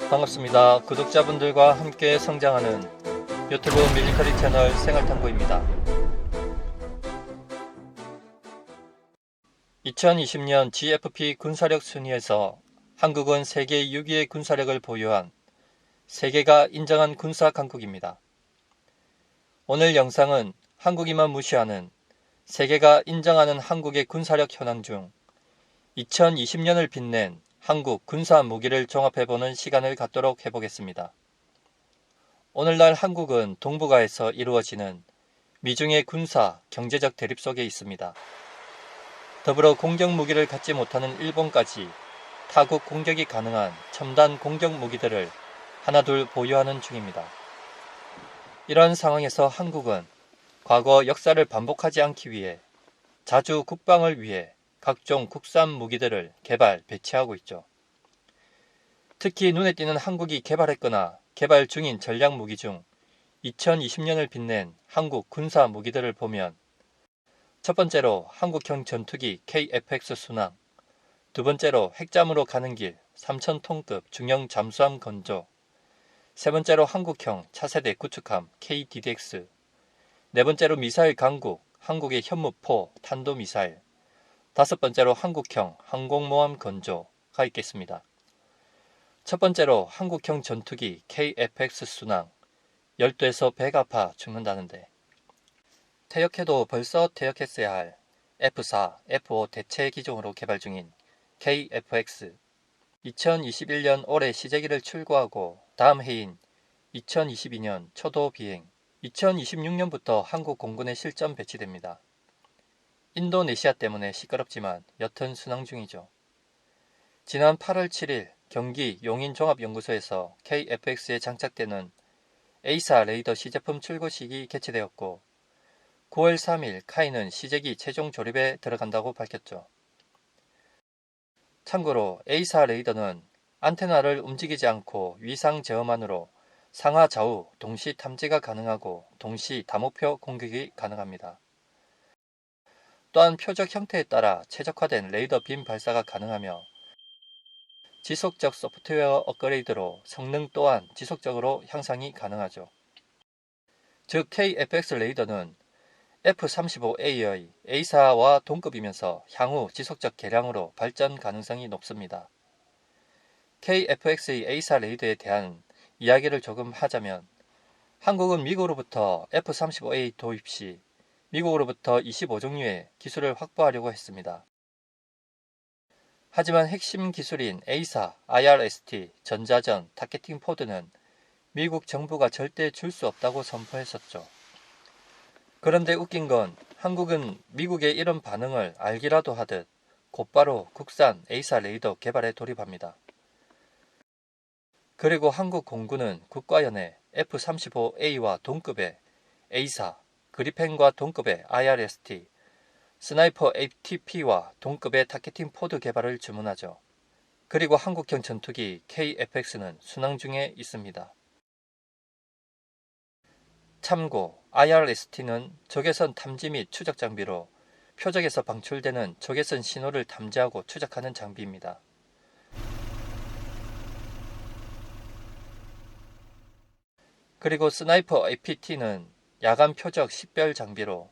반갑습니다. 구독자분들과 함께 성장하는 유튜브 밀리터리 채널 생활탐구입니다. 2020년 GFP 군사력 순위에서 한국은 세계 6위의 군사력을 보유한 세계가 인정한 군사 강국입니다. 오늘 영상은 한국이만 무시하는 세계가 인정하는 한국의 군사력 현황 중 2020년을 빛낸 한국 군사 무기를 종합해보는 시간을 갖도록 해보겠습니다. 오늘날 한국은 동북아에서 이루어지는 미중의 군사, 경제적 대립 속에 있습니다. 더불어 공격 무기를 갖지 못하는 일본까지 타국 공격이 가능한 첨단 공격 무기들을 하나둘 보유하는 중입니다. 이런 상황에서 한국은 과거 역사를 반복하지 않기 위해 자주 국방을 위해 각종 국산 무기들을 개발, 배치하고 있죠. 특히 눈에 띄는 한국이 개발했거나 개발 중인 전략 무기 중 2020년을 빛낸 한국 군사 무기들을 보면 첫 번째로 한국형 전투기 KF-X 순항, 두 번째로 핵잠으로 가는 길 3000톤급 중형 잠수함 건조, 세 번째로 한국형 차세대 구축함 KDDX, 네 번째로 미사일 강국 한국의 현무포 탄도미사일, 다섯 번째로 한국형 항공모함 건조가 있겠습니다. 첫 번째로 한국형 전투기 KF-X 순항, 열도에서 배가 아파 죽는다는데 퇴역해도 벌써 퇴역했어야 할 F4, F5 대체 기종으로 개발 중인 KF-X, 2021년 올해 시제기를 출고하고 다음 해인 2022년 초도 비행, 2026년부터 한국 공군에 실전 배치됩니다. 인도네시아 때문에 시끄럽지만 여튼 순항 중이죠. 지난 8월 7일 경기 용인종합연구소에서 KF-X에 장착되는 A사 레이더 시제품 출고식이 개최되었고 9월 3일 카이는 시제기 최종 조립에 들어간다고 밝혔죠. 참고로 A사 레이더는 안테나를 움직이지 않고 위상 제어만으로 상하 좌우 동시 탐지가 가능하고 동시 다목표 공격이 가능합니다. 또한 표적 형태에 따라 최적화된 레이더 빔 발사가 가능하며 지속적 소프트웨어 업그레이드로 성능 또한 지속적으로 향상이 가능하죠. 즉 KF-X 레이더는 F-35A의 A사와 동급이면서 향후 지속적 개량으로 발전 가능성이 높습니다. KF-X의 A사 레이더에 대한 이야기를 조금 하자면 한국은 미국으로부터 F-35A 도입 시 미국으로부터 25종류의 기술을 확보하려고 했습니다. 하지만 핵심 기술인 A사, IRST, 전자전, 타겟팅 포드는 미국 정부가 절대 줄 수 없다고 선포했었죠. 그런데 웃긴 건 한국은 미국의 이런 반응을 알기라도 하듯 곧바로 국산 A사 레이더 개발에 돌입합니다. 그리고 한국 공군은 국가연에 F-35A와 동급의 A사, 그리펜과 동급의 IRST, 스나이퍼 ATP와 동급의 타겟팅 포드 개발을 주문하죠. 그리고 한국형 전투기 KF-X는 순항 중에 있습니다. 참고 IRST는 적외선 탐지 및 추적 장비로 표적에서 방출되는 적외선 신호를 탐지하고 추적하는 장비입니다. 그리고 스나이퍼 APT는 야간 표적 식별 장비로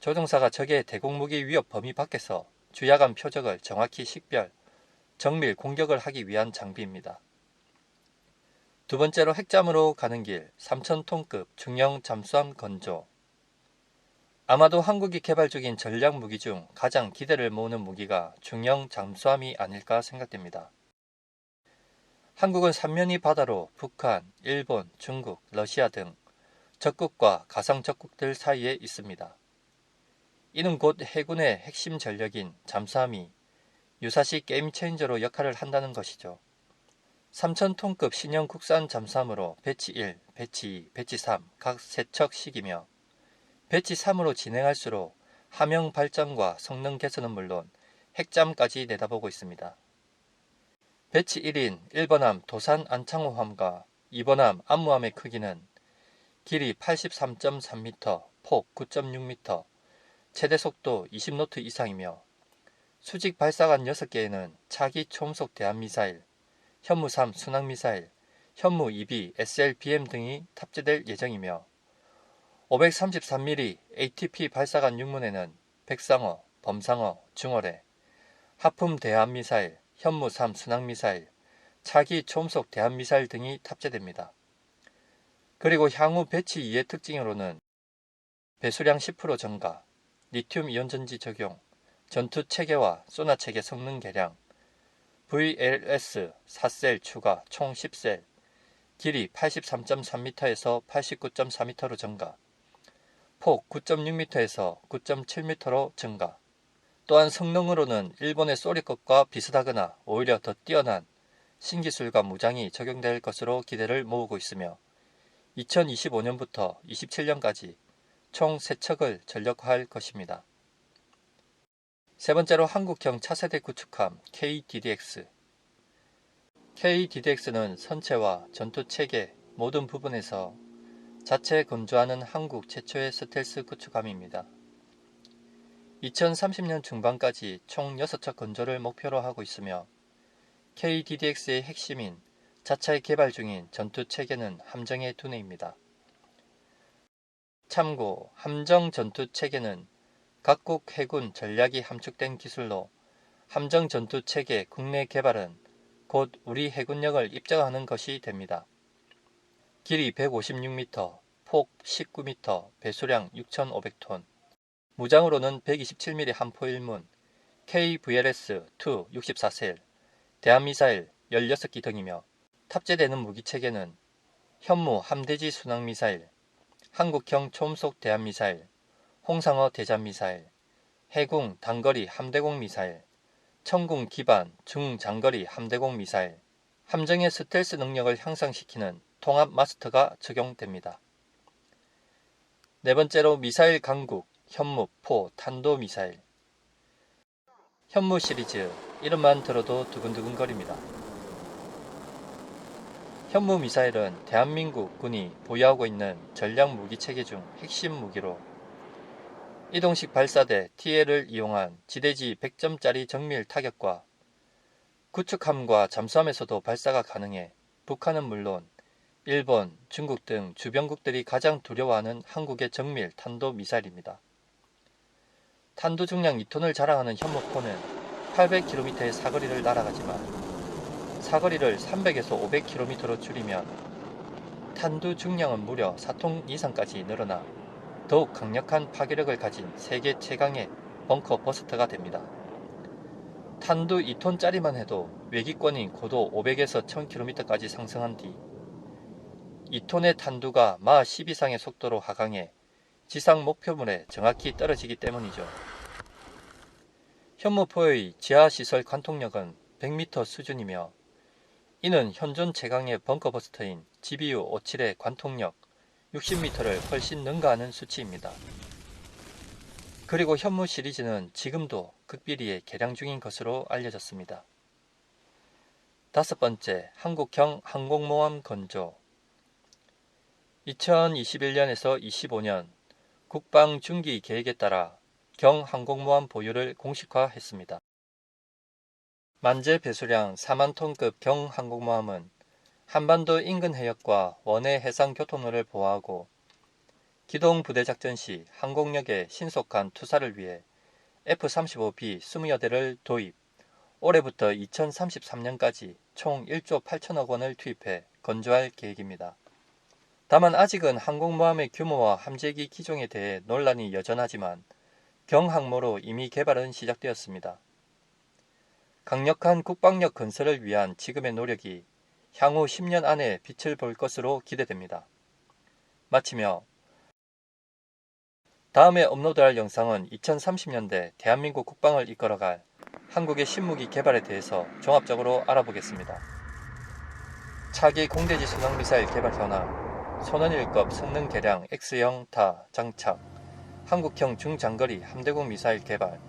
조종사가 적의 대공무기 위협 범위 밖에서 주야간 표적을 정확히 식별, 정밀 공격을 하기 위한 장비입니다. 두 번째로 핵잠으로 가는 길 3000톤급 중형 잠수함 건조. 아마도 한국이 개발 중인 전략 무기 중 가장 기대를 모으는 무기가 중형 잠수함이 아닐까 생각됩니다. 한국은 삼면이 바다로 북한, 일본, 중국, 러시아 등 적국과 가상 적국들 사이에 있습니다. 이는 곧 해군의 핵심 전력인 잠수함이 유사시 게임 체인저로 역할을 한다는 것이죠. 3000톤급 신형 국산 잠수함으로 배치 1, 배치 2, 배치 3 각 3척씩이며 배치 3으로 진행할수록 함형 발전과 성능 개선은 물론 핵잠까지 내다보고 있습니다. 배치 1인 1번함 도산 안창호함과 2번함 안무함의 크기는 길이 83.3m, 폭 9.6m, 최대 속도 20노트 이상이며 수직 발사관 6개에는 차기 초음속 대함미사일, 현무3 순항미사일, 현무 EB, SLBM 등이 탑재될 예정이며 533mm ATP 발사관 육문에는 백상어, 범상어, 중어뢰, 하품 대함미사일, 현무3 순항미사일, 차기 초음속 대함미사일 등이 탑재됩니다. 그리고 향후 배치 2의 특징으로는 배수량 10% 증가, 리튬 이온 전지 적용, 전투 체계와 소나 체계 성능 개량, VLS 4셀 추가 총 10셀, 길이 83.3m에서 89.4m로 증가, 폭 9.6m에서 9.7m로 증가. 또한 성능으로는 일본의 쏘리급과 비슷하거나 오히려 더 뛰어난 신기술과 무장이 적용될 것으로 기대를 모으고 있으며 2025년부터 27년까지 총 3척을 전력화할 것입니다. 세 번째로 한국형 차세대 구축함 KDDX. KDDX는 선체와 전투체계 모든 부분에서 자체 건조하는 한국 최초의 스텔스 구축함입니다. 2030년 중반까지 총 6척 건조를 목표로 하고 있으며 KDDX의 핵심인 자체 개발 중인 전투체계는 함정의 두뇌입니다. 참고 함정 전투체계는 각국 해군 전략이 함축된 기술로 함정 전투체계 국내 개발은 곧 우리 해군력을 입증하는 것이 됩니다. 길이 156m, 폭 19m, 배수량 6,500톤, 무장으로는 127mm 함포 1문, KVLS-2 64셀, 대한미사일 16기 등이며 탑재되는 무기체계는 현무 함대지 순항미사일, 한국형 초음속 대한미사일, 홍상어 대잠미사일, 해궁 단거리 함대공 미사일, 천궁 기반 중장거리 함대공 미사일, 함정의 스텔스 능력을 향상시키는 통합 마스터가 적용됩니다. 네 번째로 미사일 강국 현무 포 탄도미사일. 현무 시리즈 이름만 들어도 두근두근거립니다. 현무 미사일은 대한민국 군이 보유하고 있는 전략 무기체계 중 핵심 무기로 이동식 발사대 TL을 이용한 지대지 100점짜리 정밀 타격과 구축함과 잠수함에서도 발사가 가능해 북한은 물론 일본, 중국 등 주변국들이 가장 두려워하는 한국의 정밀 탄도 미사일입니다. 탄두 중량 2톤을 자랑하는 현무포는 800km의 사거리를 날아가지만 사거리를 300에서 500km로 줄이면 탄두 중량은 무려 4톤 이상까지 늘어나 더욱 강력한 파괴력을 가진 세계 최강의 벙커 버스터가 됩니다. 탄두 2톤짜리만 해도 외기권인 고도 500에서 1000km까지 상승한 뒤 2톤의 탄두가 마 10 이상의 속도로 하강해 지상 목표물에 정확히 떨어지기 때문이죠. 현무포의 지하시설 관통력은 100m 수준이며 이는 현존 최강의 벙커버스터인 GBU-57의 관통력 60m를 훨씬 능가하는 수치입니다. 그리고 현무 시리즈는 지금도 극비리에 개량 중인 것으로 알려졌습니다. 다섯 번째, 한국형 항공모함 건조. 2021년에서 25년 국방중기 계획에 따라 경항공모함 보유를 공식화했습니다. 만재 배수량 4만 톤급 경항공모함은 한반도 인근 해역과 원해 해상 교통로를 보호하고 기동 부대 작전 시 항공력의 신속한 투사를 위해 F-35B 20여 대를 도입, 올해부터 2033년까지 총 1조 8천억 원을 투입해 건조할 계획입니다. 다만 아직은 항공모함의 규모와 함재기 기종에 대해 논란이 여전하지만 경항모로 이미 개발은 시작되었습니다. 강력한 국방력 건설을 위한 지금의 노력이 향후 10년 안에 빛을 볼 것으로 기대됩니다. 마치며 다음에 업로드할 영상은 2030년대 대한민국 국방을 이끌어갈 한국의 신무기 개발에 대해서 종합적으로 알아보겠습니다. 차기 공대지 순항미사일 개발 현황, 손원일급 성능 개량 X형 타 장착, 한국형 중장거리 함대공 미사일 개발,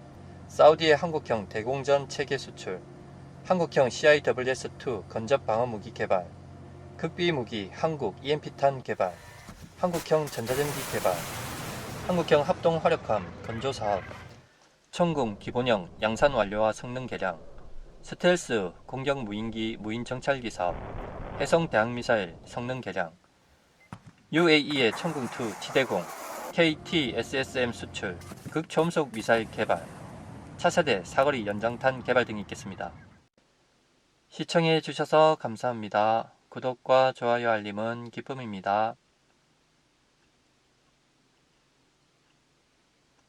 사우디의 한국형 대공전 체계 수출, 한국형 CIWS-2 건접 방어 무기 개발, 극비 무기 한국 EMP탄 개발, 한국형 전자전기 개발, 한국형 합동 화력함 건조 사업, 천궁 기본형 양산 완료와 성능 개량, 스텔스 공격 무인기 무인 정찰기 사업, 해성 대항미사일 성능 개량, UAE의 천궁2 지대공, KT-SSM 수출, 극초음속 미사일 개발, 차세대 사거리 연장탄 개발 등이 있겠습니다. 시청해 주셔서 감사합니다. 구독과 좋아요 알림은 기쁨입니다.